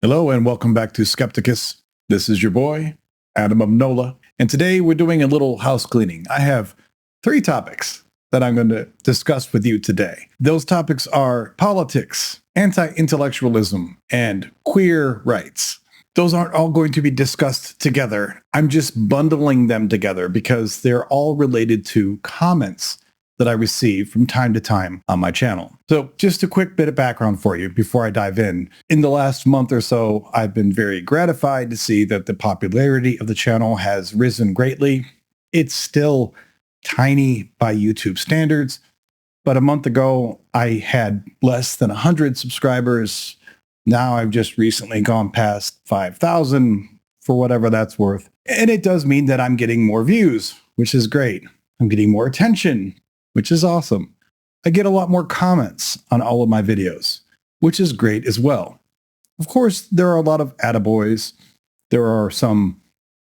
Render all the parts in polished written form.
Hello and welcome back to Skepticus. This is your boy, Adam of Nola, and today we're doing a little house cleaning. I have 3 topics that I'm going to discuss with you today. Those topics are politics, anti-intellectualism, and queer rights. Those aren't all going to be discussed together. I'm just bundling them together because they're all related to comments that I receive from time to time on my channel. So just a quick bit of background for you before I dive in. In the last month or so, I've been very gratified to see that the popularity of the channel has risen greatly. It's still tiny by YouTube standards, but a month ago, I had less than 100 subscribers. Now I've just recently gone past 5,000 for whatever that's worth. And it does mean that I'm getting more views, which is great. I'm getting more attention, which is awesome. I get a lot more comments on all of my videos, which is great as well. Of course, there are a lot of attaboys. There are some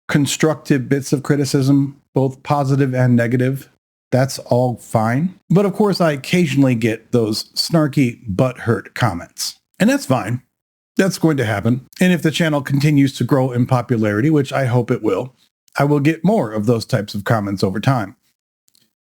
constructive bits of criticism, both positive and negative. That's all fine. But of course, I occasionally get those snarky butthurt comments. And that's fine. That's going to happen. And if the channel continues to grow in popularity, which I hope it will, I will get more of those types of comments over time.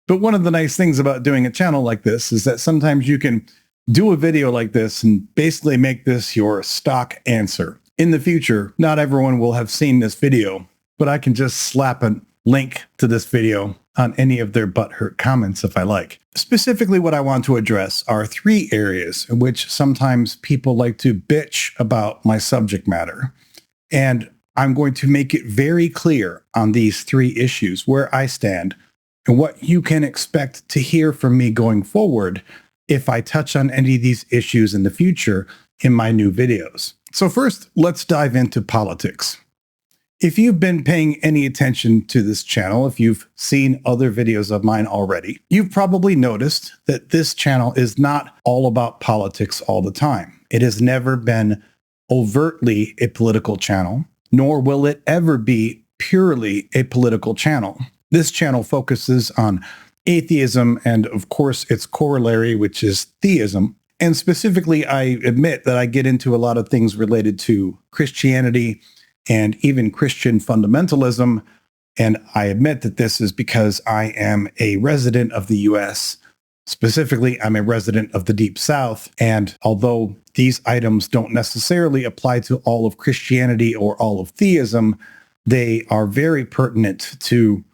But one of the nice things about doing a channel like this is that sometimes you can do a video like this and basically make this your stock answer. In the future, not everyone will have seen this video, but I can just slap a link to this video on any of their butthurt comments if I like. Specifically, what I want to address are 3 areas in which sometimes people like to bitch about my subject matter. And I'm going to make it very clear on these 3 issues where I stand and what you can expect to hear from me going forward if I touch on any of these issues in the future in my new videos. So first, let's dive into politics. If you've been paying any attention to this channel, if you've seen other videos of mine already, you've probably noticed that this channel is not all about politics all the time. It has never been overtly a political channel, nor will it ever be purely a political channel. This channel focuses on atheism and, of course, its corollary, which is theism. And specifically, I admit that I get into a lot of things related to Christianity and even Christian fundamentalism. And I admit that this is because I am a resident of the US. Specifically, I'm a resident of the Deep South. And although these items don't necessarily apply to all of Christianity or all of theism, they are very pertinent to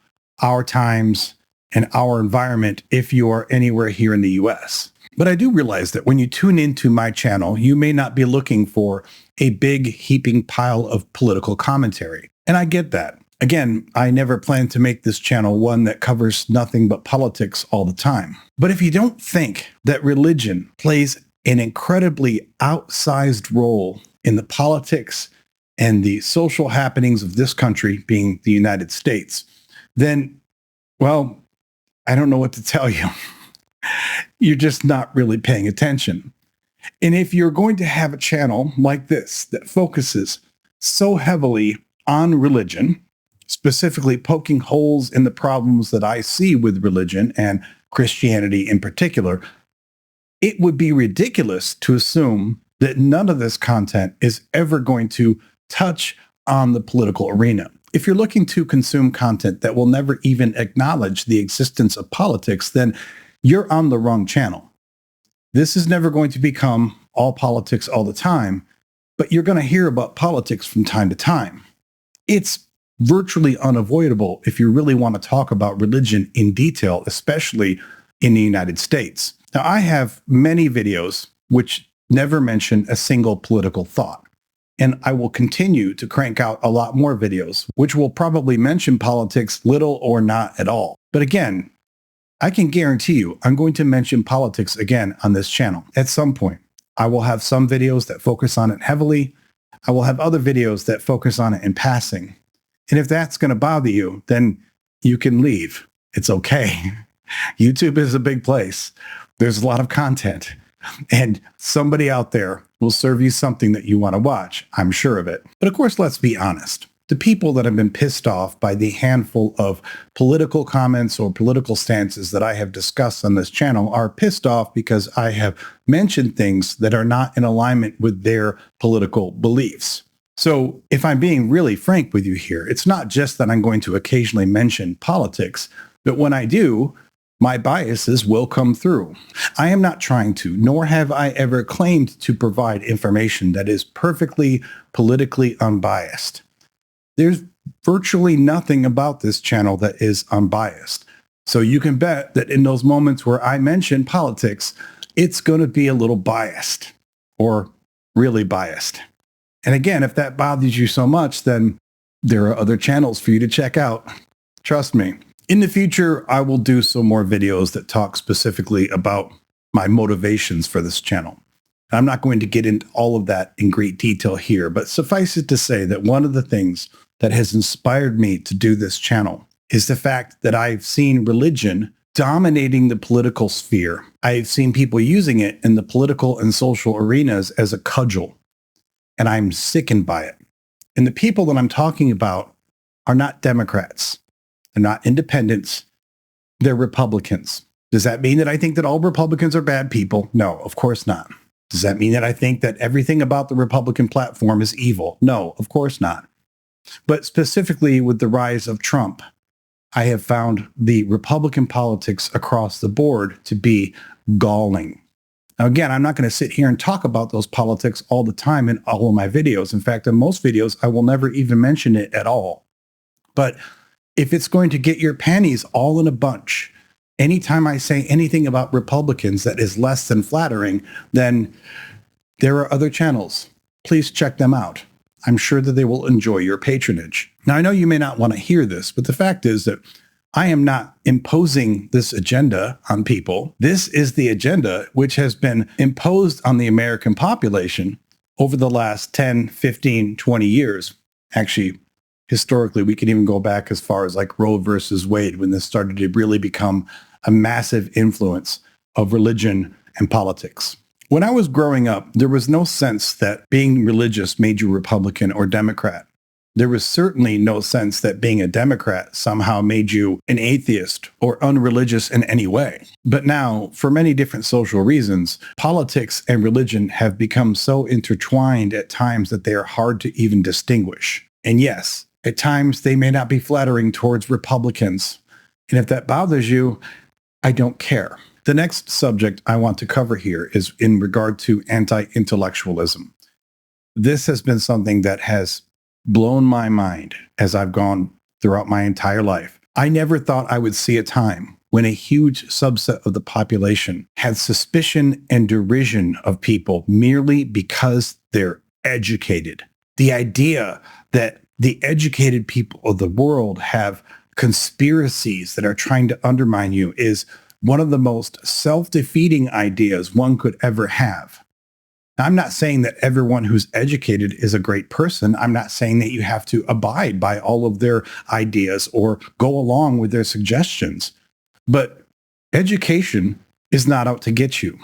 our times and our environment if you are anywhere here in the US. But I do realize that when you tune into my channel, you may not be looking for a big heaping pile of political commentary. And I get that. Again, I never plan to make this channel one that covers nothing but politics all the time. But if you don't think that religion plays an incredibly outsized role in the politics and the social happenings of this country, being the United States, then, well, I don't know what to tell you. You're just not really paying attention. And if you're going to have a channel like this that focuses so heavily on religion, specifically poking holes in the problems that I see with religion and Christianity in particular, it would be ridiculous to assume that none of this content is ever going to touch on the political arena. If you're looking to consume content that will never even acknowledge the existence of politics, then you're on the wrong channel. This is never going to become all politics all the time, but you're going to hear about politics from time to time. It's virtually unavoidable if you really want to talk about religion in detail, especially in the United States. Now, I have many videos which never mention a single political thought. And I will continue to crank out a lot more videos, which will probably mention politics little or not at all. But again, I can guarantee you I'm going to mention politics again on this channel at some point. I will have some videos that focus on it heavily. I will have other videos that focus on it in passing. And if that's going to bother you, then you can leave. It's okay. YouTube is a big place. There's a lot of content. And somebody out there will serve you something that you want to watch. I'm sure of it. But of course, let's be honest. the people that have been pissed off by the handful of political comments or political stances that I have discussed on this channel are pissed off because I have mentioned things that are not in alignment with their political beliefs. So if I'm being really frank with you here, it's not just that I'm going to occasionally mention politics, but when I do, my biases will come through. I am not trying to, nor have I ever claimed to provide information that is perfectly politically unbiased. There's virtually nothing about this channel that is unbiased. So you can bet that in those moments where I mention politics, it's going to be a little biased or really biased. And again, if that bothers you so much, then there are other channels for you to check out. Trust me. In the future, I will do some more videos that talk specifically about my motivations for this channel. I'm not going to get into all of that in great detail here, but suffice it to say that one of the things that has inspired me to do this channel is the fact that I've seen religion dominating the political sphere. I've seen people using it in the political and social arenas as a cudgel, and I'm sickened by it. And the people that I'm talking about are not Democrats. They're not independents. They're Republicans. Does that mean that I think that all Republicans are bad people? No, of course not. Does that mean that I think that everything about the Republican platform is evil? No, of course not. But specifically with the rise of Trump, I have found the Republican politics across the board to be galling. Now, again, I'm not going to sit here and talk about those politics all the time in all of my videos. In fact, in most videos, I will never even mention it at all. But if it's going to get your panties all in a bunch, anytime I say anything about Republicans that is less than flattering, then there are other channels. Please check them out. I'm sure that they will enjoy your patronage. Now, I know you may not want to hear this, but the fact is that I am not imposing this agenda on people. This is the agenda which has been imposed on the American population over the last 10, 15, 20 years. Actually, historically, we can even go back as far as like Roe versus Wade, when this started to really become a massive influence of religion and politics. When I was growing up, there was no sense that being religious made you Republican or Democrat. There was certainly no sense that being a Democrat somehow made you an atheist or unreligious in any way. But now, for many different social reasons, politics and religion have become so intertwined at times that they are hard to even distinguish. And yes, at times they may not be flattering towards Republicans. And if that bothers you, I don't care. The next subject I want to cover here is in regard to anti-intellectualism. This has been something that has blown my mind as I've gone throughout my entire life. I never thought I would see a time when a huge subset of the population had suspicion and derision of people merely because they're educated. The idea that the educated people of the world have conspiracies that are trying to undermine you is one of the most self-defeating ideas one could ever have. Now, I'm not saying that everyone who's educated is a great person. I'm not saying that you have to abide by all of their ideas or go along with their suggestions. But education is not out to get you.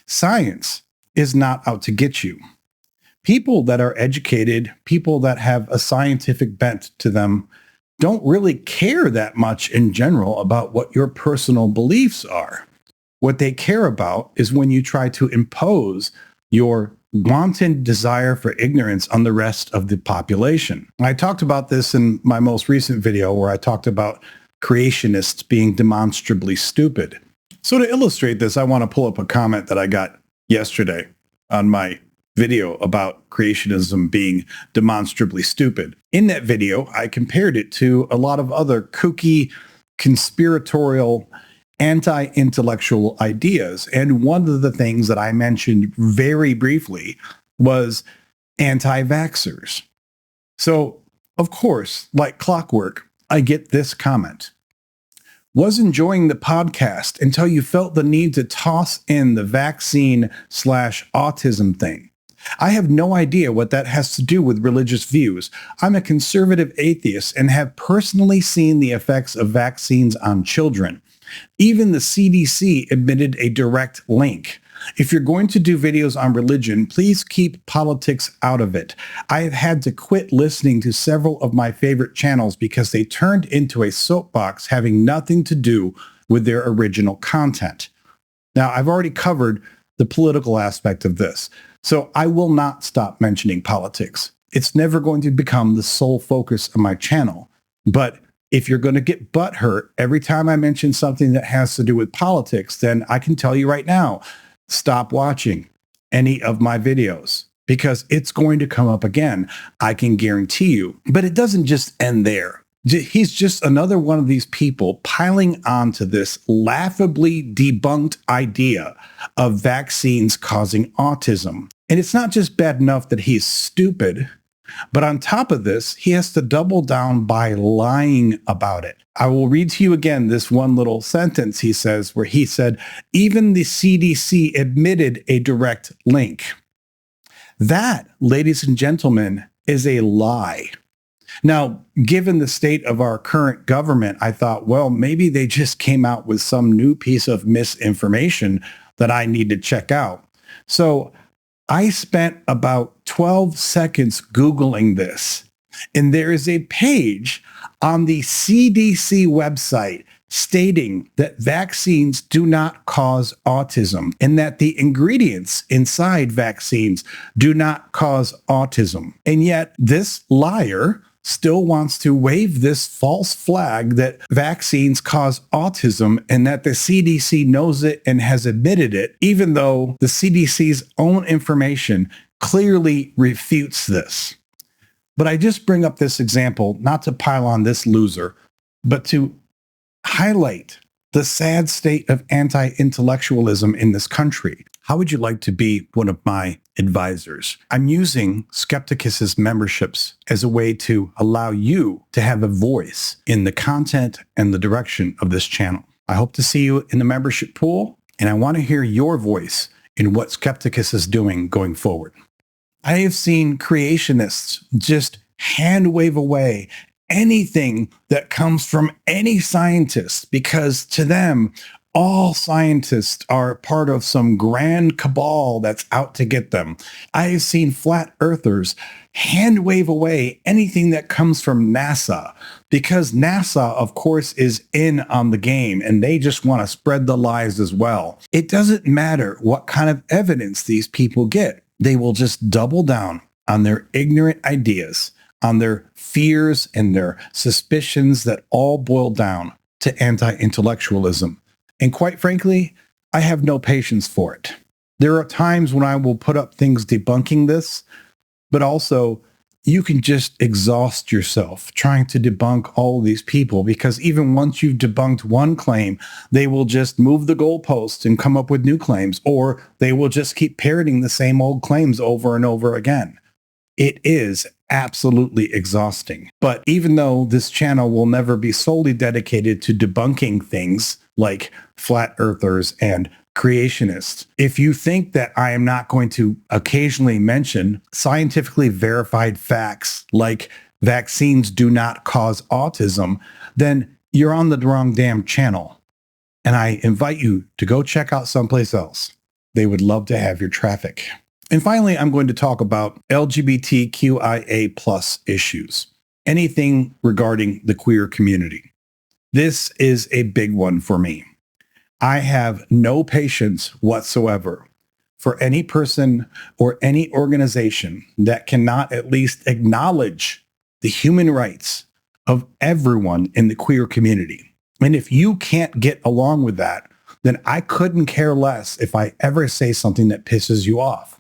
Science is not out to get you. People that are educated, people that have a scientific bent to them, don't really care that much in general about what your personal beliefs are. What they care about is when you try to impose your wanton desire for ignorance on the rest of the population. I talked about this in my most recent video where I talked about creationists being demonstrably stupid. So to illustrate this, I want to pull up a comment that I got yesterday on my video about creationism being demonstrably stupid. In that video, I compared it to a lot of other kooky, conspiratorial, anti-intellectual ideas. And one of the things that I mentioned very briefly was anti-vaxxers. So, of course, like clockwork, I get this comment. Was enjoying the podcast until you felt the need to toss in the vaccine/autism thing. I have no idea what that has to do with religious views. I'm a conservative atheist and have personally seen the effects of vaccines on children. Even the CDC admitted a direct link. If you're going to do videos on religion, please keep politics out of it. I have had to quit listening to several of my favorite channels because they turned into a soapbox having nothing to do with their original content. Now, I've already covered the political aspect of this, so I will not stop mentioning politics. It's never going to become the sole focus of my channel. But if you're going to get butthurt every time I mention something that has to do with politics, then I can tell you right now, stop watching any of my videos because it's going to come up again. I can guarantee you. But it doesn't just end there. He's just another one of these people piling onto this laughably debunked idea of vaccines causing autism. And it's not just bad enough that he's stupid, but on top of this, he has to double down by lying about it. I will read to you again this one little sentence he says, where he said, even the CDC admitted a direct link. That, ladies and gentlemen, is a lie. Now, given the state of our current government, I thought, well, maybe they just came out with some new piece of misinformation that I need to check out. So I spent about 12 seconds Googling this, and there is a page on the CDC website stating that vaccines do not cause autism and that the ingredients inside vaccines do not cause autism. And yet this liar still wants to wave this false flag that vaccines cause autism and that the CDC knows it and has admitted it, even though the CDC's own information clearly refutes this. But I just bring up this example not to pile on this loser, but to highlight the sad state of anti-intellectualism in this country. How would you like to be one of my advisors? I'm using Skepticus's memberships as a way to allow you to have a voice in the content and the direction of this channel. I hope to see you in the membership pool, and I want to hear your voice in what Skepticus is doing going forward. I have seen creationists just hand wave away anything that comes from any scientist because to them, all scientists are part of some grand cabal that's out to get them. I have seen flat earthers hand wave away anything that comes from NASA because NASA, of course, is in on the game and they just want to spread the lies as well. It doesn't matter what kind of evidence these people get. They will just double down on their ignorant ideas, on their fears and their suspicions that all boil down to anti-intellectualism. And quite frankly, I have no patience for it. There are times when I will put up things debunking this, but also you can just exhaust yourself trying to debunk all of these people because even once you've debunked one claim, they will just move the goalposts and come up with new claims, or they will just keep parroting the same old claims over and over again. It is absolutely exhausting. But even though this channel will never be solely dedicated to debunking things like flat earthers and creationists, if you think that I am not going to occasionally mention scientifically verified facts like vaccines do not cause autism, then you're on the wrong damn channel. And I invite you to go check out someplace else. They would love to have your traffic. And finally, I'm going to talk about LGBTQIA plus issues, anything regarding the queer community. This is a big one for me. I have no patience whatsoever for any person or any organization that cannot at least acknowledge the human rights of everyone in the queer community. And if you can't get along with that, then I couldn't care less if I ever say something that pisses you off.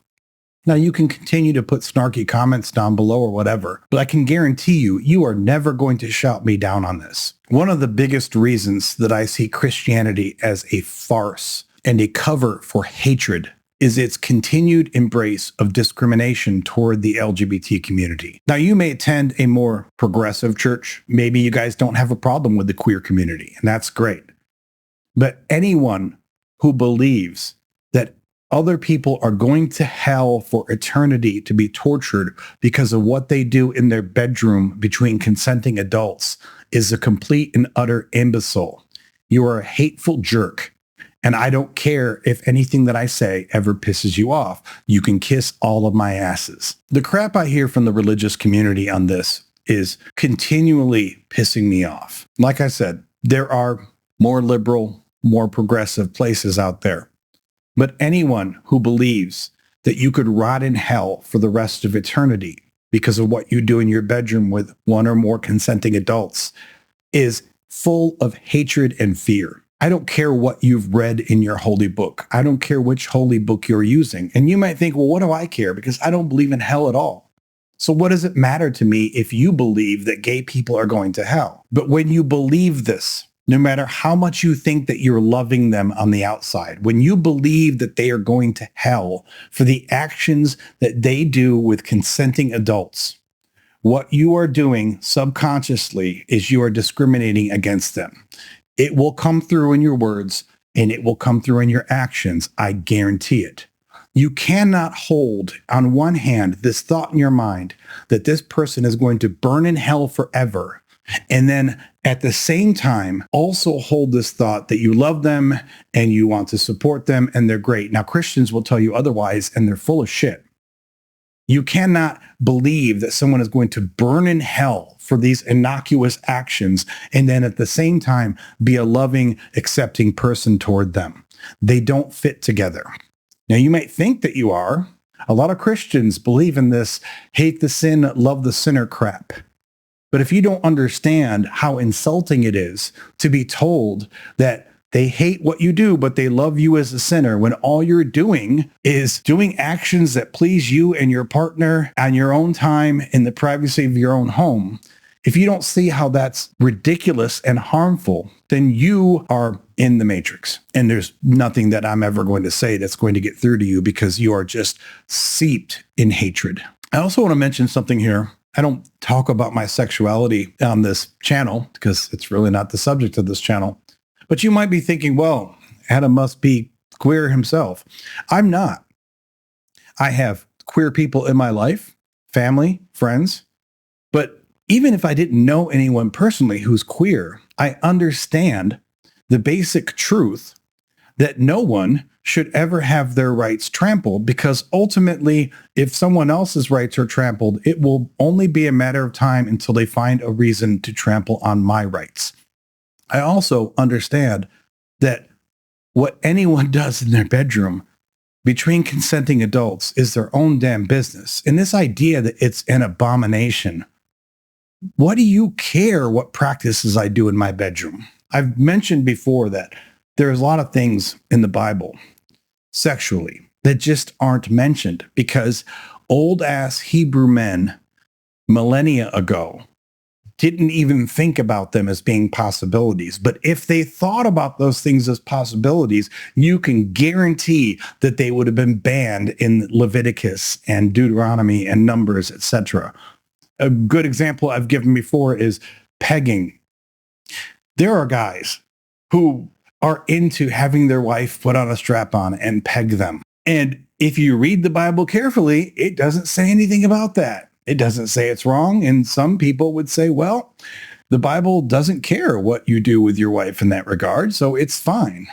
Now, you can continue to put snarky comments down below or whatever, but I can guarantee you, you are never going to shout me down on this. One of the biggest reasons that I see Christianity as a farce and a cover for hatred is its continued embrace of discrimination toward the LGBT community. Now, you may attend a more progressive church. Maybe you guys don't have a problem with the queer community, and that's great. But anyone who believes that other people are going to hell for eternity to be tortured because of what they do in their bedroom between consenting adults is a complete and utter imbecile. You are a hateful jerk, And I don't care if anything that I say ever pisses you off. You can kiss all of my asses. The crap I hear from the religious community on this is continually pissing me off. Like I said, there are more liberal, more progressive places out there. But anyone who believes that you could rot in hell for the rest of eternity because of what you do in your bedroom with one or more consenting adults is full of hatred and fear. I don't care what you've read in your holy book. I don't care which holy book you're using. And you might think, well, what do I care? Because I don't believe in hell at all. So what does it matter to me if you believe that gay people are going to hell? But when you believe this, no matter how much you think that you're loving them on the outside, when you believe that they are going to hell for the actions that they do with consenting adults, what you are doing subconsciously is you are discriminating against them. It will come through in your words and it will come through in your actions. I guarantee it. You cannot hold on one hand this thought in your mind that this person is going to burn in hell forever, and then at the same time also hold this thought that you love them and you want to support them and they're great. Now, Christians will tell you otherwise, and they're full of shit. You cannot believe that someone is going to burn in hell for these innocuous actions and then at the same time be a loving, accepting person toward them. They don't fit together. Now, you might think that you are. A lot of Christians believe in this hate the sin, love the sinner crap. But if you don't understand how insulting it is to be told that they hate what you do, but they love you as a sinner, when all you're doing is doing actions that please you and your partner on your own time in the privacy of your own home, if you don't see how that's ridiculous and harmful, then you are in the matrix. And there's nothing that I'm ever going to say that's going to get through to you because you are just seeped in hatred. I also want to mention something here. I don't talk about my sexuality on this channel because it's really not the subject of this channel. But you might be thinking, well, Adam must be queer himself. I'm not. I have queer people in my life, family, friends. But even if I didn't know anyone personally who's queer, I understand the basic truth that no one should ever have their rights trampled, because ultimately, if someone else's rights are trampled, it will only be a matter of time until they find a reason to trample on my rights. I also understand that what anyone does in their bedroom between consenting adults is their own damn business. And this idea that it's an abomination, what do you care what practices I do in my bedroom? I've mentioned before that there's a lot of things in the Bible sexually that just aren't mentioned because old ass Hebrew men millennia ago didn't even think about them as being possibilities. But if they thought about those things as possibilities, you can guarantee that they would have been banned in Leviticus and Deuteronomy and Numbers, etc. A good example I've given before is pegging. There are guys who are into having their wife put on a strap-on and peg them. And if you read the Bible carefully, it doesn't say anything about that. It doesn't say it's wrong. And some people would say, well, the Bible doesn't care what you do with your wife in that regard, so it's fine.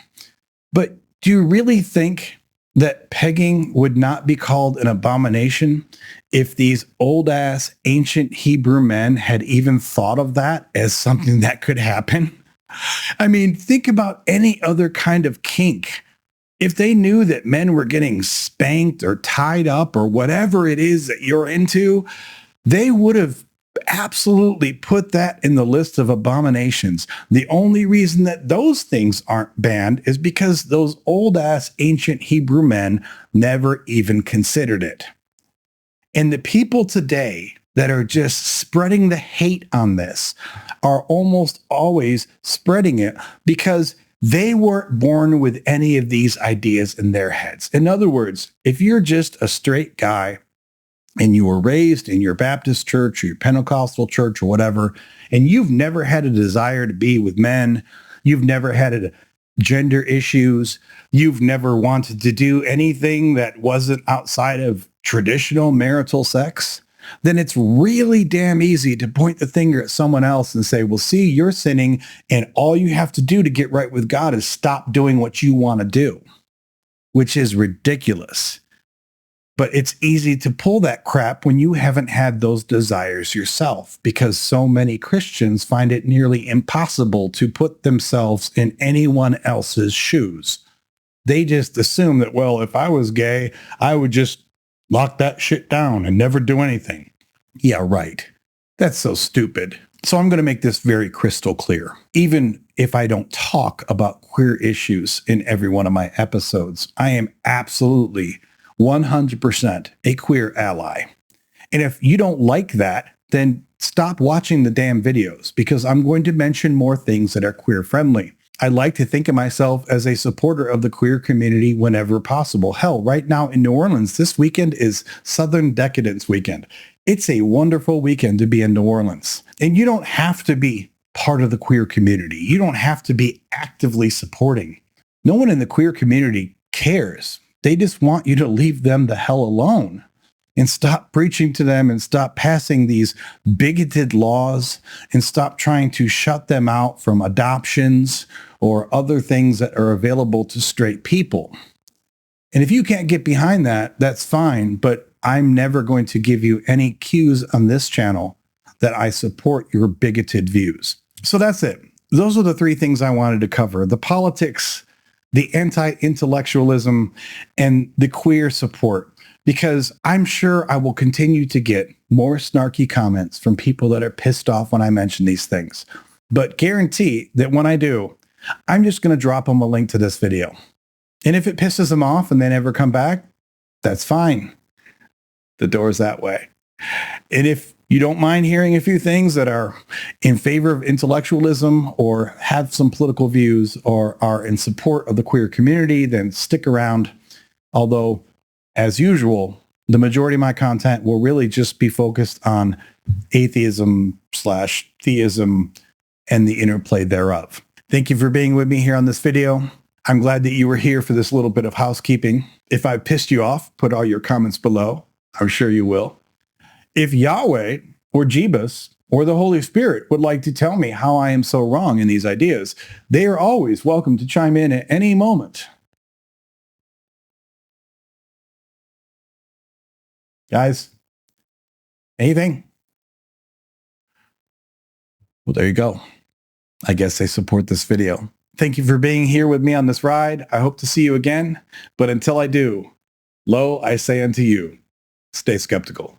But do you really think that pegging would not be called an abomination if these old-ass ancient Hebrew men had even thought of that as something that could happen? I mean, think about any other kind of kink. If they knew that men were getting spanked or tied up or whatever it is that you're into, they would have absolutely put that in the list of abominations. The only reason that those things aren't banned is because those old-ass ancient Hebrew men never even considered it. And the people today that are just spreading the hate on this are almost always spreading it because they weren't born with any of these ideas in their heads. In other words, if you're just a straight guy and you were raised in your Baptist church or your Pentecostal church or whatever, and you've never had a desire to be with men, you've never had gender issues, you've never wanted to do anything that wasn't outside of traditional marital sex, then it's really damn easy to point the finger at someone else and say, well, see, you're sinning, and all you have to do to get right with God is stop doing what you want to do, which is ridiculous. But it's easy to pull that crap when you haven't had those desires yourself, because so many Christians find it nearly impossible to put themselves in anyone else's shoes. They just assume that, well, if I was gay, I would just lock that shit down and never do anything. Yeah, right. That's so stupid. So I'm going to make this very crystal clear. Even if I don't talk about queer issues in every one of my episodes, I am absolutely 100% a queer ally. And if you don't like that, then stop watching the damn videos, because I'm going to mention more things that are queer friendly. I like to think of myself as a supporter of the queer community whenever possible. Hell, right now in New Orleans, this weekend is Southern Decadence Weekend. It's a wonderful weekend to be in New Orleans. And you don't have to be part of the queer community. You don't have to be actively supporting. No one in the queer community cares. They just want you to leave them the hell alone and stop preaching to them and stop passing these bigoted laws and stop trying to shut them out from adoptions or other things that are available to straight people. And if you can't get behind that, that's fine, but I'm never going to give you any cues on this channel that I support your bigoted views. So that's it. Those are the three things I wanted to cover: the politics, the anti-intellectualism, and the queer support, because I'm sure I will continue to get more snarky comments from people that are pissed off when I mention these things. But guarantee that when I do, I'm just going to drop them a link to this video. And if it pisses them off and they never come back, that's fine. The door's that way. And if you don't mind hearing a few things that are in favor of intellectualism or have some political views or are in support of the queer community, then stick around. Although, as usual, the majority of my content will really just be focused on atheism/theism and the interplay thereof. Thank you for being with me here on this video. I'm glad that you were here for this little bit of housekeeping. If I pissed you off, put all your comments below. I'm sure you will. If Yahweh or Jeebus or the Holy Spirit would like to tell me how I am so wrong in these ideas, they are always welcome to chime in at any moment. Guys, anything? Well, there you go. I guess they support this video. Thank you for being here with me on this ride. I hope to see you again. But until I do, lo, I say unto you, stay skeptical.